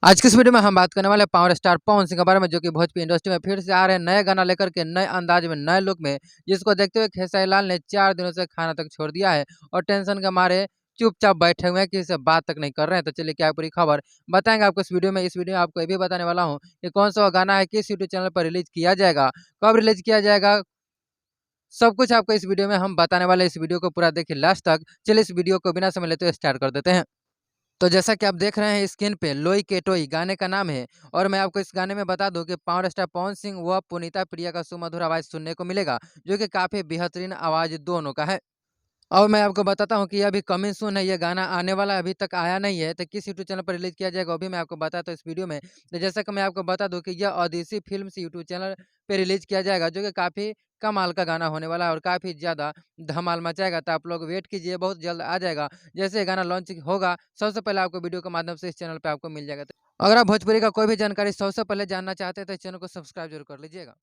आज की इस वीडियो में हम बात करने वाले हैं पावर स्टार पवन सिंह के बारे में, जो कि भोजपुरी इंडस्ट्री में फिर से आ रहे हैं नए गाना लेकर के, नए अंदाज में, नए लुक में, जिसको देखते हुए खेसारी लाल ने 4 दिनों से खाना तक छोड़ दिया है और टेंशन के मारे चुपचाप बैठे हुए हैं, किसी से बात तक नहीं कर रहे हैं। तो चलिए क्या है पूरी खबर बताएंगे आपको इस वीडियो में। इस वीडियो में आपको ये भी बताने वाला हूँ कि कौन सा गाना है, किस यूट्यूब चैनल पर रिलीज किया जाएगा, कब रिलीज किया जाएगा, सब कुछ आपको इस वीडियो में हम बताने वाले हैं। इस वीडियो को पूरा देखिए लास्ट तक। चलिए इस वीडियो को बिना समय लेते हुए स्टार्ट कर देते हैं। तो जैसा कि आप देख रहे हैं स्क्रीन पे, लोई के टोई गाने का नाम है और मैं आपको इस गाने में बता दूं कि पावर स्टार पवन सिंह व पुनीता प्रिया का सुमधुर आवाज सुनने को मिलेगा, जो कि काफी बेहतरीन आवाज दोनों का है। और मैं आपको बताता हूँ कि ये अभी कमिंग सून है, ये गाना आने वाला है, अभी तक आया नहीं है। तो किस यूट्यूब चैनल पर रिलीज़ किया जाएगा वो भी मैं आपको बताता हूँ इस वीडियो में। तो जैसा कि मैं आपको बता दूँ कि यह ओडिसी फ़िल्म्स यूट्यूब चैनल पे रिलीज़ किया जाएगा, जो कि काफ़ी कमाल का गाना होने वाला है और काफ़ी ज़्यादा धमाल मचाएगा। तो आप लोग वेट कीजिए, बहुत जल्द आ जाएगा। जैसे ये गाना लॉन्च होगा, सबसे पहले आपको वीडियो के माध्यम से इस चैनल पे आपको मिल जाएगा। तो अगर आप भोजपुरी का कोई भी जानकारी सबसे पहले जानना चाहते हैं तो इस चैनल को सब्सक्राइब ज़रूर कर लीजिएगा।